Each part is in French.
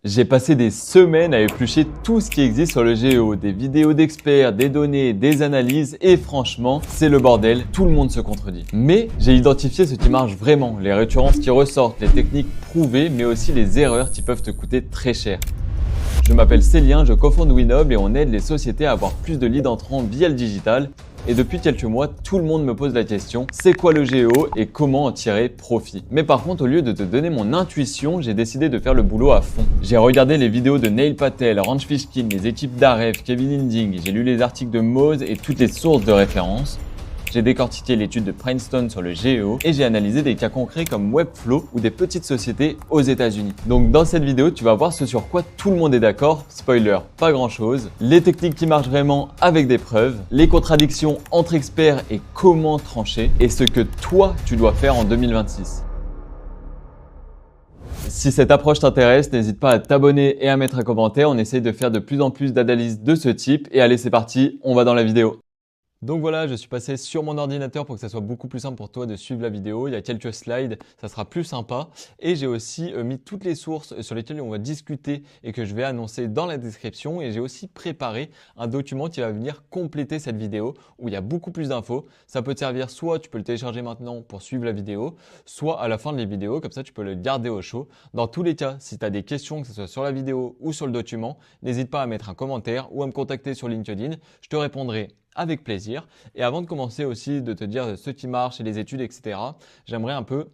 J'ai passé des semaines à éplucher tout ce qui existe sur le GEO, des vidéos d'experts, des données, des analyses et franchement, c'est le bordel, tout le monde se contredit. Mais j'ai identifié ce qui marche vraiment, les récurrences qui ressortent, les techniques prouvées, mais aussi les erreurs qui peuvent te coûter très cher. Je m'appelle Célien, je cofonde Winoble et on aide les sociétés à avoir plus de leads entrants via le digital. Et depuis quelques mois, tout le monde me pose la question, c'est quoi le GEO et comment en tirer profit? Mais par contre, au lieu de te donner mon intuition, j'ai décidé de faire le boulot à fond. J'ai regardé les vidéos de Neil Patel, Ranch Fishkin, les équipes d'Aref, Kevin Hinding, j'ai lu les articles de Moz et toutes les sources de référence. J'ai décortiqué l'étude de Princeton sur le GEO et j'ai analysé des cas concrets comme Webflow ou des petites sociétés aux États-Unis. Donc dans cette vidéo, tu vas voir ce sur quoi tout le monde est d'accord. Spoiler, pas grand chose. Les techniques qui marchent vraiment avec des preuves, les contradictions entre experts et comment trancher, et ce que toi tu dois faire en 2026. Si cette approche t'intéresse, n'hésite pas à t'abonner et à mettre un commentaire. On essaye de faire de plus en plus d'analyses de ce type. Et allez, c'est parti, on va dans la vidéo. Donc voilà, je suis passé sur mon ordinateur pour que ça soit beaucoup plus simple pour toi de suivre la vidéo. Il y a quelques slides, ça sera plus sympa. Et j'ai aussi mis toutes les sources sur lesquelles on va discuter et que je vais annoncer dans la description. Et j'ai aussi préparé un document qui va venir compléter cette vidéo où il y a beaucoup plus d'infos. Ça peut te servir, soit tu peux le télécharger maintenant pour suivre la vidéo, soit à la fin de la vidéo, comme ça tu peux le garder au chaud. Dans tous les cas, si tu as des questions, que ce soit sur la vidéo ou sur le document, n'hésite pas à mettre un commentaire ou à me contacter sur LinkedIn. Je te répondrai avec plaisir. Et avant de commencer aussi de te dire ce qui marche et les études, etc., j'aimerais un peu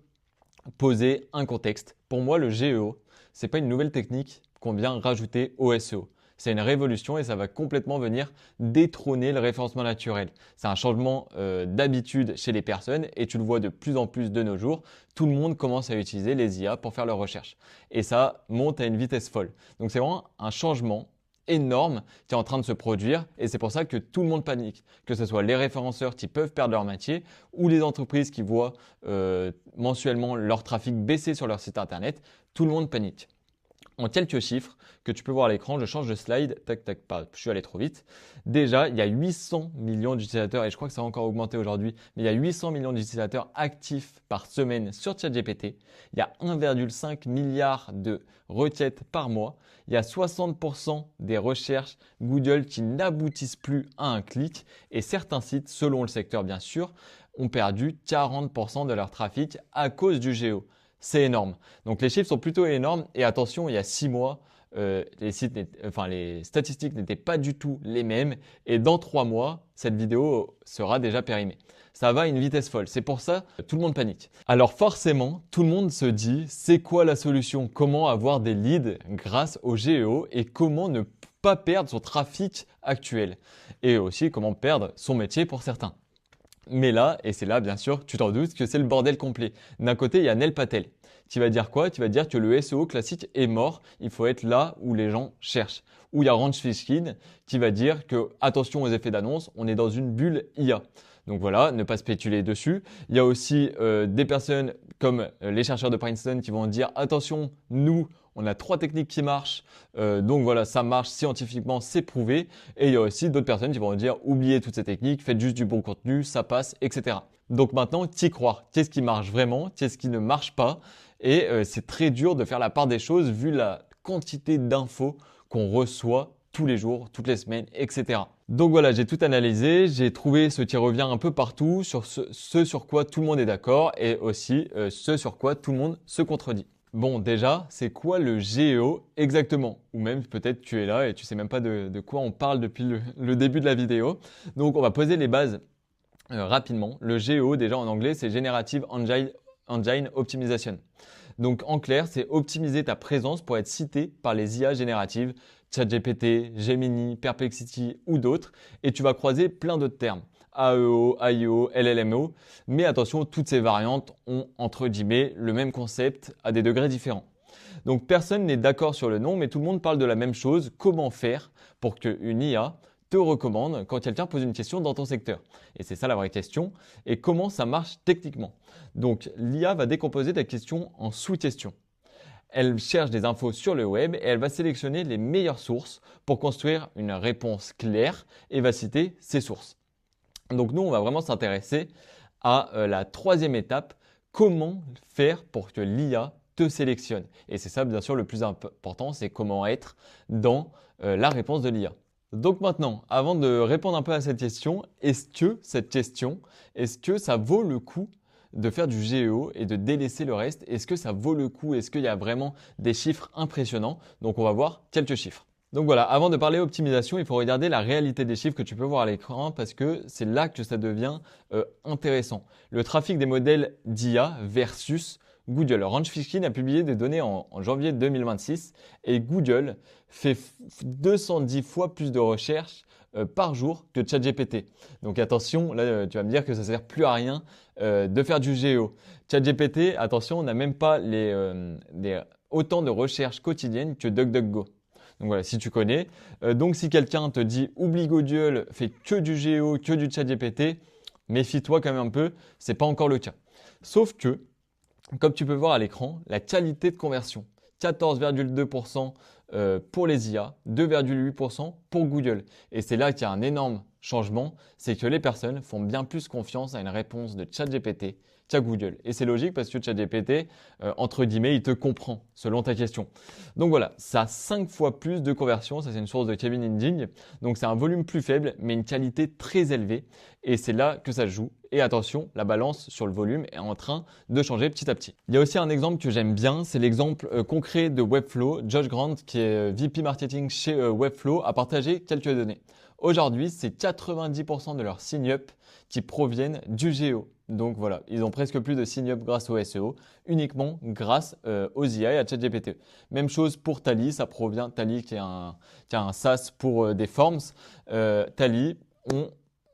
poser un contexte. Pour moi, le GEO, c'est pas une nouvelle technique qu'on vient rajouter au SEO. C'est une révolution et ça va complètement venir détrôner le référencement naturel. C'est un changement d'habitude chez les personnes et tu le vois de plus en plus de nos jours. Tout le monde commence à utiliser les IA pour faire leurs recherches. Et ça monte à une vitesse folle. Donc c'est vraiment un changement énorme qui est en train de se produire et c'est pour ça que tout le monde panique, que ce soit les référenceurs qui peuvent perdre leur métier ou les entreprises qui voient mensuellement leur trafic baisser sur leur site internet, tout le monde panique. En quelques chiffres que tu peux voir à l'écran, je change de slide, tac tac, pas, je suis allé trop vite. Déjà, il y a 800 millions d'utilisateurs et je crois que ça a encore augmenté aujourd'hui, mais il y a 800 millions d'utilisateurs actifs par semaine sur ChatGPT. Il y a 1,5 milliard de requêtes par mois. Il y a 60% des recherches Google qui n'aboutissent plus à un clic et certains sites, selon le secteur bien sûr, ont perdu 40% de leur trafic à cause du GEO. C'est énorme. Donc les chiffres sont plutôt énormes et attention, il y a 6 mois, les statistiques n'étaient pas du tout les mêmes et dans 3 mois, cette vidéo sera déjà périmée. Ça va à une vitesse folle. C'est pour ça que tout le monde panique. Alors forcément, tout le monde se dit, c'est quoi la solution? Comment avoir des leads grâce au GEO et comment ne pas perdre son trafic actuel? Et aussi comment perdre son métier pour certains. Mais là, et c'est là bien sûr, tu t'en doutes que c'est le bordel complet. D'un côté, il y a Neil Patel qui va dire quoi? Qui va dire que le SEO classique est mort, il faut être là où les gens cherchent. Ou il y a Ranch Fishkin qui va dire que attention aux effets d'annonce, on est dans une bulle IA. Donc voilà, ne pas spéculer dessus. Il y a aussi des personnes comme les chercheurs de Princeton qui vont dire attention, nous, on a 3 techniques qui marchent, donc voilà, ça marche scientifiquement, c'est prouvé. Et il y a aussi d'autres personnes qui vont dire oubliez toutes ces techniques, faites juste du bon contenu, ça passe, etc. Donc maintenant, t'y croire. Qu'est-ce qui marche vraiment? Qu'est-ce qui ne marche pas? Et c'est très dur de faire la part des choses vu la quantité d'infos qu'on reçoit tous les jours, toutes les semaines, etc. Donc voilà, j'ai tout analysé, j'ai trouvé ce qui revient un peu partout, sur ce sur quoi tout le monde est d'accord et aussi ce sur quoi tout le monde se contredit. Bon, déjà, c'est quoi le GEO exactement? Ou même peut-être tu es là et tu sais même pas de quoi on parle depuis le début de la vidéo. Donc on va poser les bases rapidement. Le GEO, déjà en anglais, c'est Generative Engine Optimization. Donc en clair, c'est optimiser ta présence pour être cité par les IA génératives, ChatGPT, Gemini, Perplexity ou d'autres. Et tu vas croiser plein d'autres termes. AEO, AIO, LLMO. Mais attention, toutes ces variantes ont entre guillemets le même concept à des degrés différents. Donc personne n'est d'accord sur le nom, mais tout le monde parle de la même chose. Comment faire pour qu'une IA te recommande quand quelqu'un pose une question dans ton secteur? Et c'est ça la vraie question. Et comment ça marche techniquement? Donc l'IA va décomposer ta question en sous-questions. Elle cherche des infos sur le web et elle va sélectionner les meilleures sources pour construire une réponse claire et va citer ces sources. Donc nous, on va vraiment s'intéresser à la troisième étape, comment faire pour que l'IA te sélectionne. Et c'est ça, bien sûr, le plus important, c'est comment être dans la réponse de l'IA. Donc maintenant, avant de répondre un peu à cette question, est-ce que ça vaut le coup de faire du GEO et de délaisser le reste? Est-ce que ça vaut le coup? Est-ce qu'il y a vraiment des chiffres impressionnants? Donc on va voir quelques chiffres. Donc voilà, avant de parler optimisation, il faut regarder la réalité des chiffres que tu peux voir à l'écran parce que c'est là que ça devient intéressant. Le trafic des modèles d'IA versus Google. Range Fishkin a publié des données en janvier 2026 et Google fait 210 fois plus de recherches par jour que ChatGPT. Donc attention, là tu vas me dire que ça ne sert plus à rien de faire du GEO. ChatGPT, attention, on n'a même pas autant de recherches quotidiennes que DuckDuckGo. Donc voilà, si tu connais. Donc si quelqu'un te dit oublie Google, fais que du GEO, que du ChatGPT, méfie-toi quand même un peu, c'est pas encore le cas. Sauf que, comme tu peux voir à l'écran, la qualité de conversion, 14,2% pour les IA, 2,8% pour Google. Et c'est là qu'il y a un énorme changement, c'est que les personnes font bien plus confiance à une réponse de ChatGPT qu'à Google. Et c'est logique parce que ChatGPT, entre guillemets, il te comprend selon ta question. Donc voilà, ça a 5 fois plus de conversion, ça c'est une source de Kevin Hinding. Donc c'est un volume plus faible, mais une qualité très élevée. Et c'est là que ça joue. Et attention, la balance sur le volume est en train de changer petit à petit. Il y a aussi un exemple que j'aime bien, c'est l'exemple concret de Webflow. Josh Grant, qui est VP Marketing chez Webflow, a partagé quelques données. Aujourd'hui, c'est 90% de leurs sign-up qui proviennent du GEO. Donc voilà, ils ont presque plus de sign-up grâce au SEO, uniquement grâce aux IA et à ChatGPT. Même chose pour Tally, ça provient, Tally qui est un SaaS pour des forms, Tally ont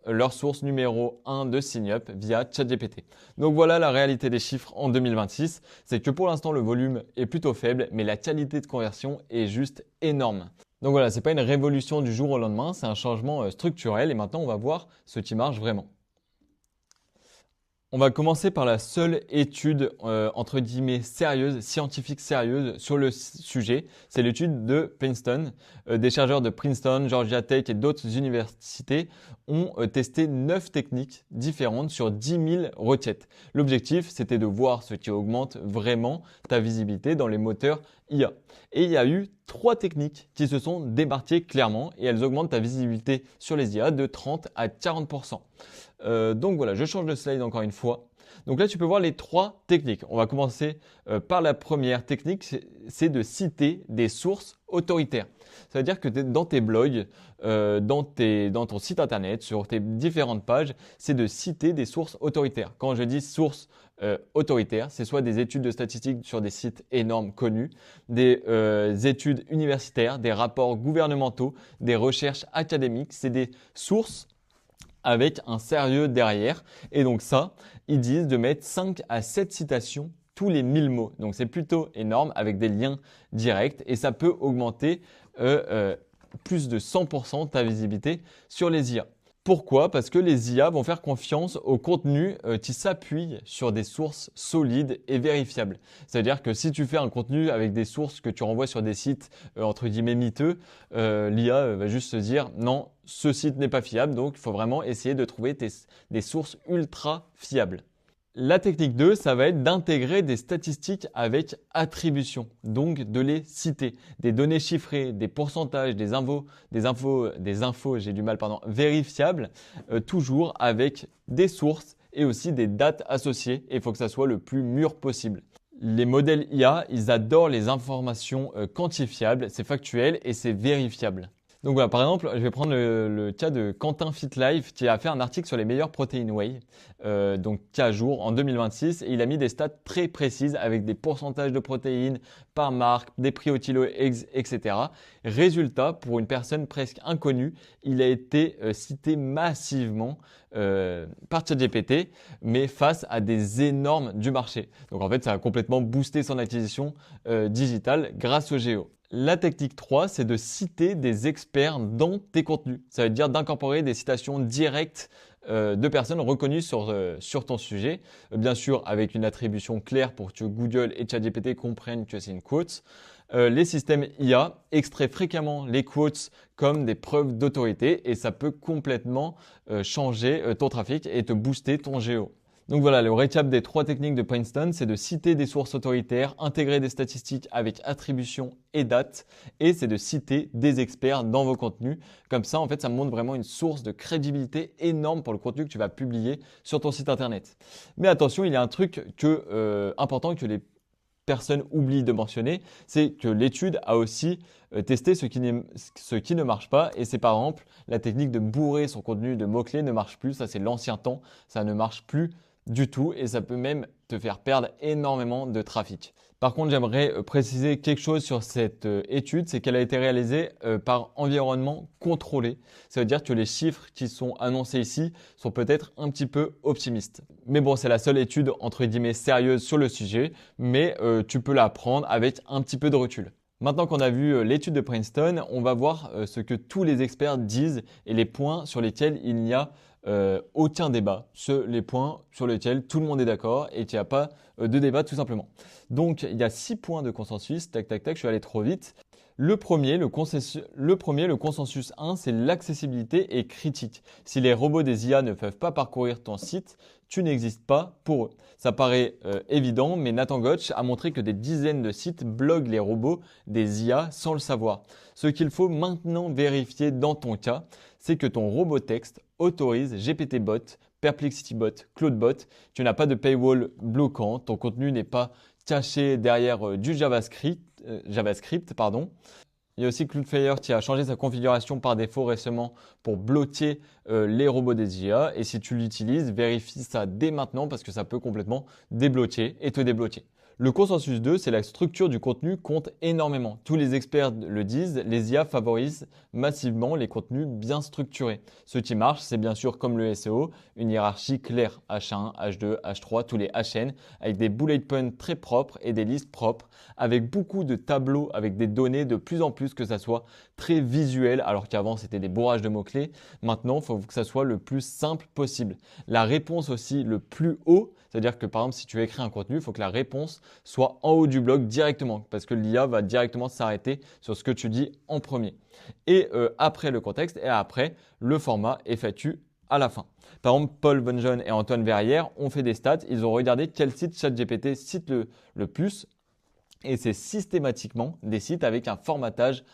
leur source numéro 1 de sign-up via ChatGPT. Donc voilà la réalité des chiffres en 2026, c'est que pour l'instant le volume est plutôt faible, mais la qualité de conversion est juste énorme. Donc voilà, ce n'est pas une révolution du jour au lendemain, c'est un changement structurel et maintenant on va voir ce qui marche vraiment. On va commencer par la seule étude entre guillemets sérieuse, scientifique sérieuse sur le sujet. C'est l'étude de Princeton. Des chercheurs de Princeton, Georgia Tech et d'autres universités ont testé 9 techniques différentes sur 10 000 requêtes. L'objectif, c'était de voir ce qui augmente vraiment ta visibilité dans les moteurs IA. Et il y a eu 3 techniques qui se sont démarquées clairement et elles augmentent ta visibilité sur les IA de 30 à 40%. Donc voilà, je change de slide encore une fois. Donc là, tu peux voir les 3 techniques. On va commencer par la première technique, c'est de citer des sources autoritaires. Ça veut dire que dans tes blogs, dans ton site internet, sur tes différentes pages, c'est de citer des sources autoritaires. Quand je dis sources autoritaires, c'est soit des études de statistiques sur des sites énormes connus, des études universitaires, des rapports gouvernementaux, des recherches académiques. C'est des sources avec un sérieux derrière. Et donc ça, ils disent de mettre 5 à 7 citations tous les 1000 mots. Donc c'est plutôt énorme avec des liens directs et ça peut augmenter plus de 100% ta visibilité sur les IA. Pourquoi? Parce que les IA vont faire confiance au contenu qui s'appuie sur des sources solides et vérifiables. C'est-à-dire que si tu fais un contenu avec des sources que tu renvoies sur des sites entre guillemets miteux, l'IA va juste se dire non, ce site n'est pas fiable, donc il faut vraiment essayer de trouver des sources ultra fiables. La technique 2, ça va être d'intégrer des statistiques avec attribution, donc de les citer, des données chiffrées, des pourcentages, des infos, vérifiables, toujours avec des sources et aussi des dates associées. Et il faut que ça soit le plus mûr possible. Les modèles IA, ils adorent les informations quantifiables, c'est factuel et c'est vérifiable. Donc voilà, par exemple, je vais prendre le cas de Quentin FitLife qui a fait un article sur les meilleurs protein whey, donc qui est à jour en 2026 et il a mis des stats très précises avec des pourcentages de protéines par marque, des prix au kilo, etc. Résultat, pour une personne presque inconnue, il a été cité massivement par ChatGPT, mais face à des énormes du marché. Donc en fait, ça a complètement boosté son acquisition digitale grâce au GEO. La technique 3, c'est de citer des experts dans tes contenus. Ça veut dire d'incorporer des citations directes de personnes reconnues sur ton sujet. Bien sûr, avec une attribution claire pour que Google et ChatGPT comprennent que c'est une quote. Les systèmes IA extraient fréquemment les quotes comme des preuves d'autorité et ça peut complètement changer ton trafic et te booster ton GEO. Donc voilà, le récap des 3 techniques de Princeton, c'est de citer des sources autoritaires, intégrer des statistiques avec attribution et date, et c'est de citer des experts dans vos contenus. Comme ça, en fait, ça montre vraiment une source de crédibilité énorme pour le contenu que tu vas publier sur ton site internet. Mais attention, il y a un truc important que les personne oublie de mentionner, c'est que l'étude a aussi testé ce qui ne marche pas. Et c'est par exemple la technique de bourrer son contenu de mots-clés ne marche plus. Ça, c'est l'ancien temps. Ça ne marche plus du tout et ça peut même te faire perdre énormément de trafic. Par contre, j'aimerais préciser quelque chose sur cette étude, c'est qu'elle a été réalisée par environnement contrôlé. Ça veut dire que les chiffres qui sont annoncés ici sont peut-être un petit peu optimistes. Mais bon, c'est la seule étude entre guillemets sérieuse sur le sujet, mais tu peux la prendre avec un petit peu de recul. Maintenant qu'on a vu l'étude de Princeton, on va voir ce que tous les experts disent et les points sur lesquels il n'y a aucun débat. Les points sur lesquels tout le monde est d'accord et qu'il n'y a pas de débat tout simplement. Donc il y a 6 points de consensus. Tac, tac, tac, je suis allé trop vite. Le premier, le consensus 1, c'est l'accessibilité et critique. Si les robots des IA ne peuvent pas parcourir ton site, tu n'existes pas pour eux. Ça paraît évident, mais Nathan Gotch a montré que des dizaines de sites bloquent les robots des IA sans le savoir. Ce qu'il faut maintenant vérifier dans ton cas, c'est que ton robot texte autorise GPT-Bot, Perplexity-Bot, Claude-Bot. Tu n'as pas de paywall bloquant, ton contenu n'est pas caché derrière du JavaScript, pardon. Il y a aussi Cloudflare qui a changé sa configuration par défaut récemment pour bloquer les robots des IA. Et si tu l'utilises, vérifie ça dès maintenant parce que ça peut complètement débloquer et te débloquer. Le consensus 2, c'est la structure du contenu compte énormément. Tous les experts le disent, les IA favorisent massivement les contenus bien structurés. Ce qui marche, c'est bien sûr comme le SEO, une hiérarchie claire, H1, H2, H3, tous les HN, avec des bullet points très propres et des listes propres, avec beaucoup de tableaux, avec des données de plus en plus que ça soit très visuel, alors qu'avant c'était des bourrages de mots-clés. Maintenant, il faut que ça soit le plus simple possible. La réponse aussi le plus haut, c'est-à-dire que par exemple, si tu écris un contenu, il faut que la réponse soit en haut du blog directement parce que l'IA va directement s'arrêter sur ce que tu dis en premier. Et après le contexte et après le format FAQ à la fin. Par exemple, Paul Bonjon et Antoine Verrière ont fait des stats. Ils ont regardé quel site ChatGPT cite le plus et c'est systématiquement des sites avec un formatage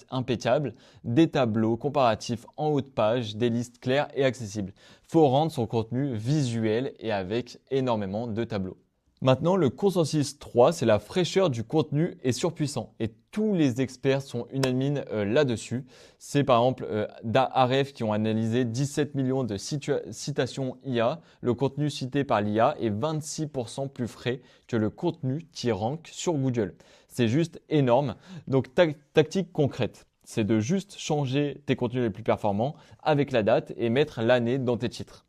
impeccable, des tableaux comparatifs en haut de page, des listes claires et accessibles. Il faut rendre son contenu visuel et avec énormément de tableaux. Maintenant, le consensus 3, c'est la fraîcheur du contenu est surpuissant et tous les experts sont unanimes là-dessus. C'est par exemple d'Aref qui ont analysé 17 millions de citations IA. Le contenu cité par l'IA est 26% plus frais que le contenu qui rank sur Google. C'est juste énorme. Donc, tactique concrète, c'est de juste changer tes contenus les plus performants avec la date et mettre l'année dans tes titres.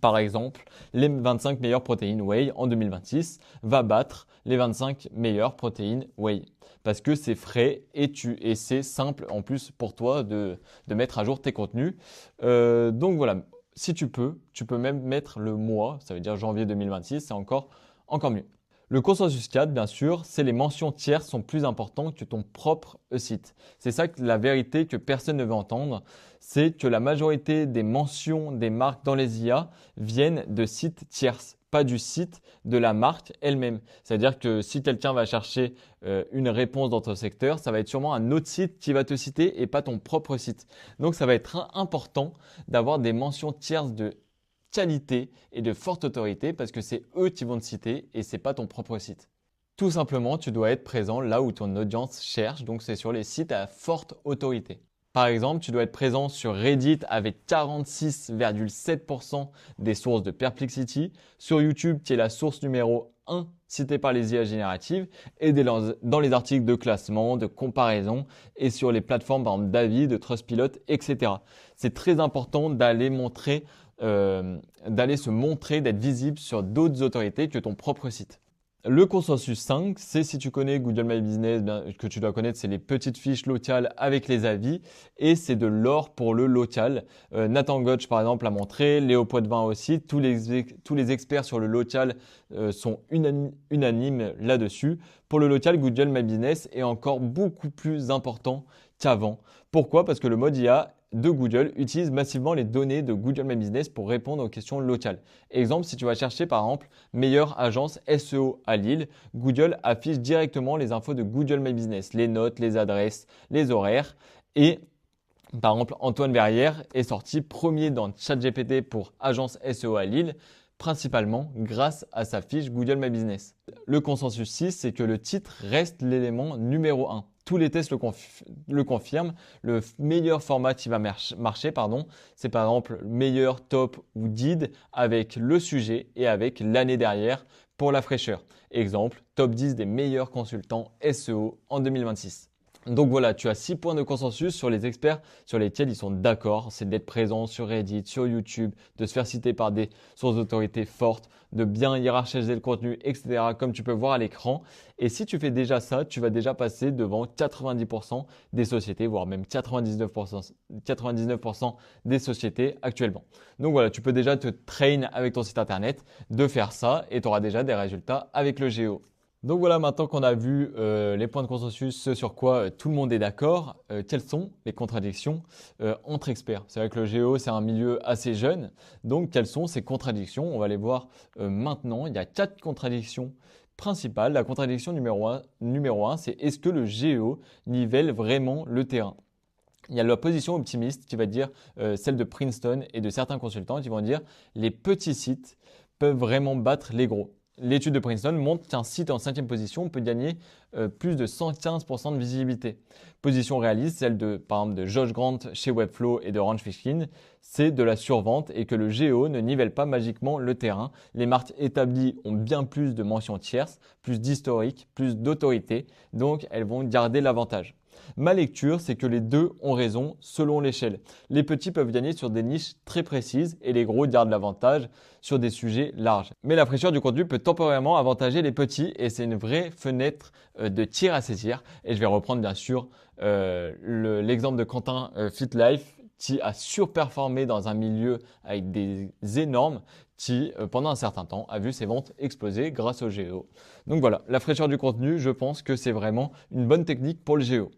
Par exemple, les 25 meilleures protéines whey en 2026 va battre les 25 meilleures protéines whey. Parce que c'est frais et c'est simple en plus pour toi de mettre à jour tes contenus. Donc voilà, si tu peux même mettre le mois, ça veut dire janvier 2026, c'est encore mieux. Le consensus 4, bien sûr, c'est les mentions tierces sont plus importantes que ton propre site. C'est ça que la vérité que personne ne veut entendre, c'est que la majorité des mentions des marques dans les IA viennent de sites tierces, pas du site de la marque elle-même. C'est-à-dire que si quelqu'un va chercher une réponse dans ton secteur, ça va être sûrement un autre site qui va te citer et pas ton propre site. Donc ça va être important d'avoir des mentions tierces de qualité et de forte autorité parce que c'est eux qui vont te citer et c'est pas ton propre site. Tout simplement, tu dois être présent là où ton audience cherche, donc c'est sur les sites à forte autorité. Par exemple, tu dois être présent sur Reddit avec 46,7% des sources de Perplexity, sur YouTube qui est la source numéro 1 citée par les IA génératives, et dans les articles de classement, de comparaison et sur les plateformes par exemple d'avis, de Trustpilot, etc. C'est très important d'aller se montrer, d'être visible sur d'autres autorités que ton propre site. Le consensus 5, c'est si tu connais Google My Business, que tu dois connaître, c'est les petites fiches locales avec les avis et c'est de l'or pour le local. Nathan Gotch par exemple l'a montré, Léo Poitvin aussi, tous les experts sur le local sont unanimes là-dessus. Pour le local, Google My Business est encore beaucoup plus important qu'avant. Pourquoi? Parce que le mode IA de Google utilise massivement les données de Google My Business pour répondre aux questions locales. Exemple, si tu vas chercher par exemple meilleure agence SEO à Lille, Google affiche directement les infos de Google My Business, les notes, les adresses, les horaires et par exemple, Antoine Verrière est sorti premier dans ChatGPT pour agence SEO à Lille, principalement grâce à sa fiche Google My Business. Le consensus 6, c'est que le titre reste l'élément numéro 1. Tous les tests le confirment. Le meilleur format qui va marcher, c'est par exemple meilleur, top ou did avec le sujet et avec l'année derrière pour la fraîcheur. Exemple, top 10 des meilleurs consultants SEO en 2026. Donc voilà, tu as 6 points de consensus sur les experts sur lesquels ils sont d'accord. C'est d'être présent sur Reddit, sur YouTube, de se faire citer par des sources d'autorité fortes, de bien hiérarchiser le contenu, etc. comme tu peux voir à l'écran. Et si tu fais déjà ça, tu vas déjà passer devant 90% des sociétés, voire même 99% des sociétés actuellement. Donc voilà, tu peux déjà te train avec ton site internet de faire ça et tu auras déjà des résultats avec le Géo. Donc voilà, maintenant qu'on a vu les points de consensus, ce sur quoi tout le monde est d'accord, quelles sont les contradictions entre experts? C'est vrai que le Géo, c'est un milieu assez jeune, donc quelles sont ces contradictions? On va les voir maintenant. Il y a 4 contradictions principales. La contradiction numéro 1, c'est est-ce que le Géo nivelle vraiment le terrain? Il y a la position optimiste qui va dire, celle de Princeton et de certains consultants qui vont dire les petits sites peuvent vraiment battre les gros. L'étude de Princeton montre qu'un site en 5e position peut gagner plus de 115% de visibilité. Position réaliste, celle de, par exemple, de Josh Grant chez Webflow et de Ranch Fishkin, c'est de la survente et que le Géo ne nivelle pas magiquement le terrain. Les marques établies ont bien plus de mentions tierces, plus d'historique, plus d'autorité, donc elles vont garder l'avantage. Ma lecture, c'est que les deux ont raison selon l'échelle. Les petits peuvent gagner sur des niches très précises et les gros gardent l'avantage sur des sujets larges. Mais la fraîcheur du contenu peut temporairement avantager les petits et c'est une vraie fenêtre de tir à saisir. Et je vais reprendre bien sûr l'exemple de Quentin FitLife qui a surperformé dans un milieu avec des énormes qui, pendant un certain temps, a vu ses ventes exploser grâce au Géo. Donc voilà, la fraîcheur du contenu, je pense que c'est vraiment une bonne technique pour le Géo.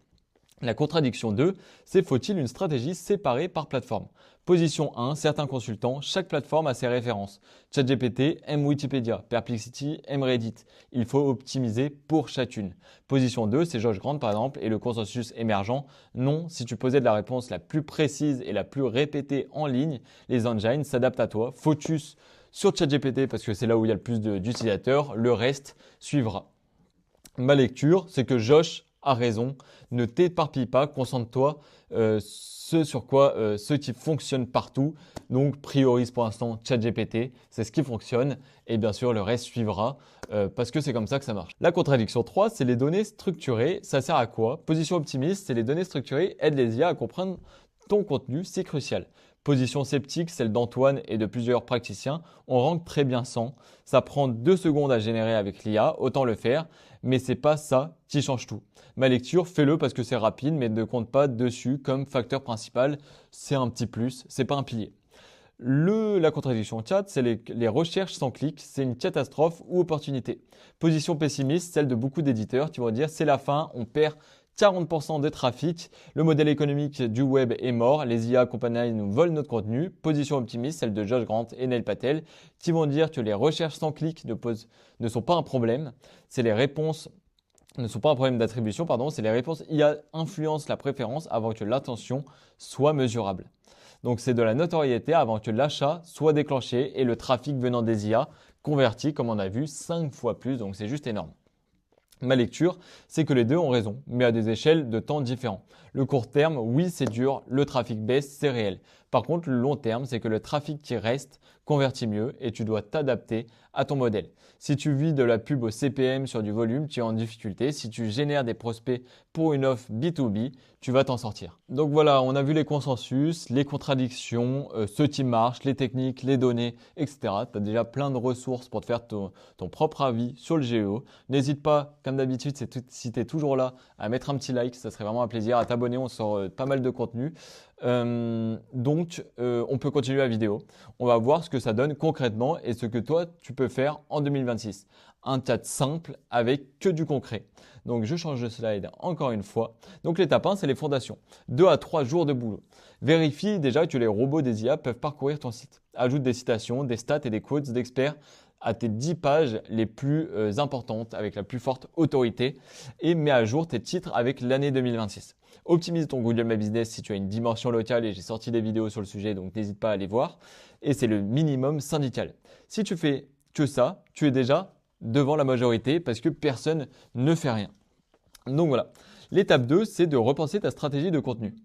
La contradiction 2, c'est faut-il une stratégie séparée par plateforme? Position 1, certains consultants, chaque plateforme a ses références. ChatGPT aime Wikipédia, Perplexity aime Reddit. Il faut optimiser pour chacune. Position 2, c'est Josh Grant par exemple et le consensus émergent. Non, si tu posais de la réponse la plus précise et la plus répétée en ligne, les engines s'adaptent à toi. Focus sur ChatGPT parce que c'est là où il y a le plus d'utilisateurs, le reste suivra. Ma lecture, c'est que Josh a raison. Ne t'éparpille pas, concentre-toi ce qui fonctionne partout. Donc priorise pour l'instant ChatGPT, c'est ce qui fonctionne et bien sûr le reste suivra parce que c'est comme ça que ça marche. La contradiction 3, c'est les données structurées. Ça sert à quoi? Position optimiste, c'est les données structurées aident les IA à comprendre ton contenu, c'est crucial. Position sceptique, celle d'Antoine et de plusieurs praticiens, on rank très bien sans. Ça prend 2 secondes à générer avec l'IA, autant le faire, mais c'est pas ça qui change tout. Ma lecture, fais-le parce que c'est rapide, mais ne compte pas dessus comme facteur principal. C'est un petit plus, c'est pas un pilier. La contradiction 4, c'est les recherches sans clic, c'est une catastrophe ou opportunité. Position pessimiste, celle de beaucoup d'éditeurs qui vont dire c'est la fin, on perd 40% de trafic, le modèle économique du web est mort, les IA compagnies nous volent notre contenu. Position optimiste, celle de Josh Grant et Neil Patel, qui vont dire que les recherches sans clic ne sont pas un problème, c'est les réponses ne sont pas un problème d'attribution, c'est les réponses IA influencent la préférence avant que l'attention soit mesurable. Donc c'est de la notoriété avant que l'achat soit déclenché et le trafic venant des IA converti, comme on a vu, 5 fois plus, donc c'est juste énorme. Ma lecture, c'est que les deux ont raison, mais à des échelles de temps différents. Le court terme, oui, c'est dur, le trafic baisse, c'est réel. Par contre, le long terme, c'est que le trafic qui reste convertit mieux et tu dois t'adapter à ton modèle. Si tu vis de la pub au CPM sur du volume, tu es en difficulté. Si tu génères des prospects pour une offre B2B, tu vas t'en sortir. Donc voilà, on a vu les consensus, les contradictions, ce qui marche, les techniques, les données, etc. Tu as déjà plein de ressources pour te faire ton propre avis sur le Géo. N'hésite pas, comme d'habitude, si tu es toujours là, à mettre un petit like, ça serait vraiment un plaisir, à t'abonner, on sort pas mal de contenu. Donc, on peut continuer la vidéo. On va voir ce que ça donne concrètement et ce que toi, tu peux faire en 2026. un chat simple avec que du concret. Donc je change de slide encore une fois. Donc l'étape 1, c'est les fondations. 2 à 3 jours de boulot. Vérifie déjà que les robots des IA peuvent parcourir ton site. Ajoute des citations, des stats et des quotes d'experts à tes 10 pages les plus importantes avec la plus forte autorité et mets à jour tes titres avec l'année 2026. Optimise ton Google My Business si tu as une dimension locale et j'ai sorti des vidéos sur le sujet, donc n'hésite pas à aller voir. Et c'est le minimum syndical. Si tu fais que ça, tu es déjà devant la majorité parce que personne ne fait rien. Donc voilà. L'étape 2, c'est de repenser ta stratégie de contenu.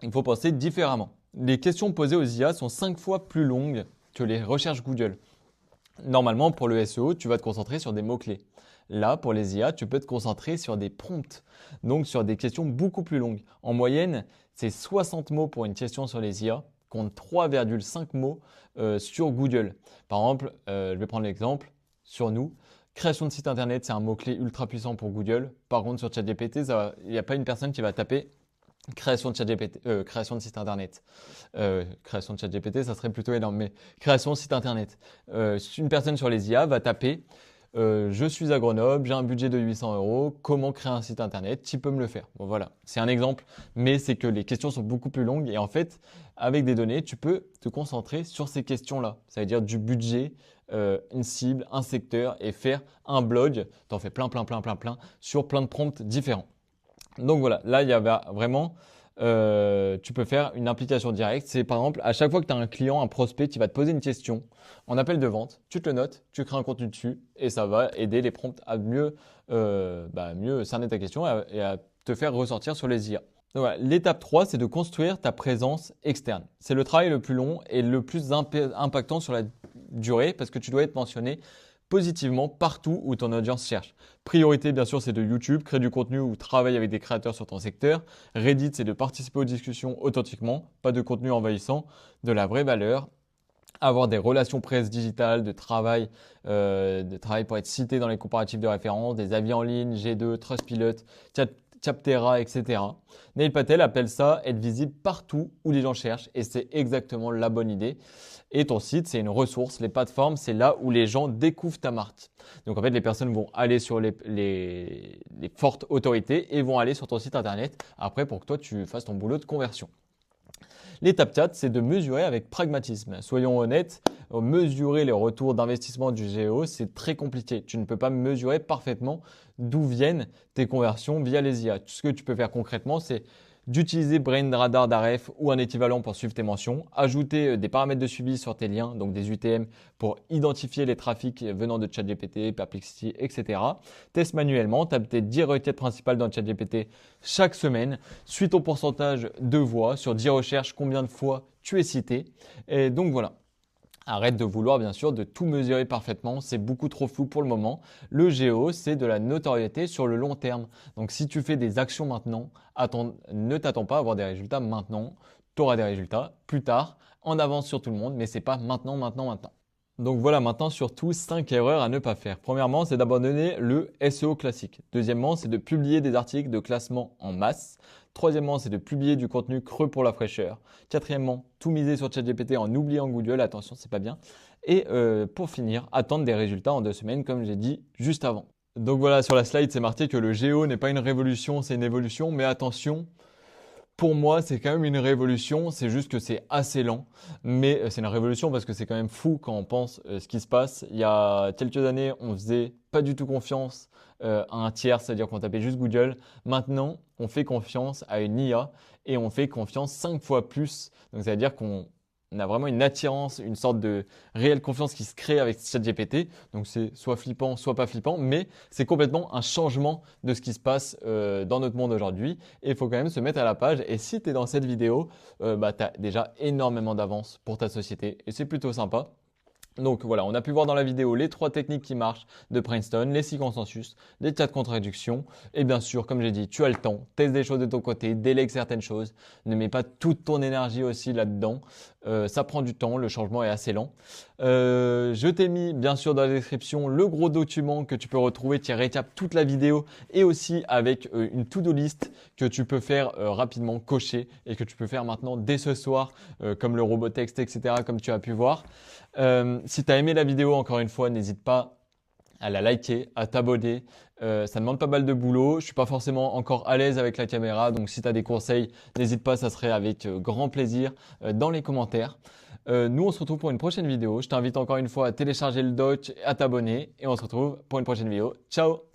Il faut penser différemment. Les questions posées aux IA sont 5 fois plus longues que les recherches Google. Normalement, pour le SEO, tu vas te concentrer sur des mots-clés. Là, pour les IA, tu peux te concentrer sur des prompts, donc sur des questions beaucoup plus longues. En moyenne, c'est 60 mots pour une question sur les IA, contre 3,5 mots sur Google. Par exemple, je vais prendre l'exemple sur nous. Création de site internet, c'est un mot-clé ultra puissant pour Google. Par contre, sur ChatGPT, il n'y a pas une personne qui va taper création de création de site internet. Création de ChatGPT, ça serait plutôt énorme, mais création de site internet. Une personne sur les IA va taper je suis à Grenoble, j'ai un budget de 800 €, comment créer un site internet, tu peux me le faire. Bon, voilà, c'est un exemple, mais c'est que les questions sont beaucoup plus longues et en fait, avec des données, tu peux te concentrer sur ces questions-là. Ça veut dire du budget, une cible, un secteur et faire un blog. Tu en fais plein sur plein de prompts différents. Donc voilà, là, il y avait vraiment, tu peux faire une implication directe. C'est par exemple, à chaque fois que tu as un client, un prospect qui va te poser une question en appel de vente, tu te le notes, tu crées un contenu dessus et ça va aider les prompts à mieux cerner ta question et à te faire ressortir sur les IA. Donc voilà, l'étape 3, c'est de construire ta présence externe. C'est le travail le plus long et le plus impactant sur la durée parce que tu dois être mentionné positivement partout où ton audience cherche. Priorité, bien sûr, c'est de YouTube, créer du contenu ou travailler avec des créateurs sur ton secteur. Reddit, c'est de participer aux discussions authentiquement, pas de contenu envahissant, de la vraie valeur. Avoir des relations presse digitales, de travail pour être cité dans les comparatifs de référence, des avis en ligne, G2, Trustpilot, Capterra, etc. Neil Patel appelle ça être visible partout où les gens cherchent et c'est exactement la bonne idée. Et ton site, c'est une ressource. Les plateformes, c'est là où les gens découvrent ta marque. Donc en fait, les personnes vont aller sur les fortes autorités et vont aller sur ton site internet après pour que toi, tu fasses ton boulot de conversion. L'étape 4, c'est de mesurer avec pragmatisme. Soyons honnêtes, mesurer les retours d'investissement du GEO, c'est très compliqué. Tu ne peux pas mesurer parfaitement d'où viennent tes conversions via les IA. Tout ce que tu peux faire concrètement, c'est d'utiliser BrainRadar d'Ahrefs ou un équivalent pour suivre tes mentions, ajouter des paramètres de suivi sur tes liens, donc des UTM pour identifier les trafics venant de ChatGPT, Perplexity, etc. Teste manuellement, tape tes 10 requêtes principales dans ChatGPT chaque semaine, suis ton pourcentage de voix sur 10 recherches, combien de fois tu es cité. Et donc voilà. Arrête de vouloir bien sûr de tout mesurer parfaitement, c'est beaucoup trop flou pour le moment. Le GEO, c'est de la notoriété sur le long terme. Donc si tu fais des actions maintenant, ne t'attends pas à avoir des résultats maintenant. Tu auras des résultats plus tard, en avance sur tout le monde, mais c'est pas maintenant. Donc voilà maintenant surtout 5 erreurs à ne pas faire. Premièrement, c'est d'abandonner le SEO classique. Deuxièmement, c'est de publier des articles de classement en masse. Troisièmement, c'est de publier du contenu creux pour la fraîcheur. Quatrièmement, tout miser sur ChatGPT en oubliant Google. Attention, c'est pas bien. Et pour finir, attendre des résultats en 2 semaines, comme j'ai dit juste avant. Donc voilà, sur la slide, c'est marqué que le GEO n'est pas une révolution, c'est une évolution. Mais attention, pour moi, c'est quand même une révolution. C'est juste que c'est assez lent. Mais c'est une révolution parce que c'est quand même fou quand on pense ce qui se passe. Il y a quelques années, on faisait pas du tout confiance à un tiers, c'est-à-dire qu'on tapait juste Google. Maintenant, on fait confiance à une IA et on fait confiance 5 fois plus. Donc, ça veut dire qu'on a vraiment une attirance, une sorte de réelle confiance qui se crée avec ChatGPT. Donc, c'est soit flippant, soit pas flippant, mais c'est complètement un changement de ce qui se passe dans notre monde aujourd'hui. Et il faut quand même se mettre à la page. Et si tu es dans cette vidéo, tu as déjà énormément d'avance pour ta société et c'est plutôt sympa. Donc voilà, on a pu voir dans la vidéo les 3 techniques qui marchent de Princeton, les 6 consensus, les 4 contre-réductions. Et bien sûr, comme j'ai dit, tu as le temps, teste des choses de ton côté, délègue certaines choses, ne mets pas toute ton énergie aussi là-dedans. Ça prend du temps, le changement est assez lent. Je t'ai mis bien sûr dans la description le gros document que tu peux retrouver qui récap toute la vidéo et aussi avec une to-do list que tu peux faire rapidement cocher et que tu peux faire maintenant dès ce soir comme le robot texte, etc. comme tu as pu voir. Si tu as aimé la vidéo, encore une fois, n'hésite pas à la liker, à t'abonner. Ça demande pas mal de boulot. Je suis pas forcément encore à l'aise avec la caméra, donc si tu as des conseils, n'hésite pas, ça serait avec grand plaisir dans les commentaires. Nous, on se retrouve pour une prochaine vidéo. Je t'invite encore une fois à télécharger le doc, à t'abonner et on se retrouve pour une prochaine vidéo. Ciao!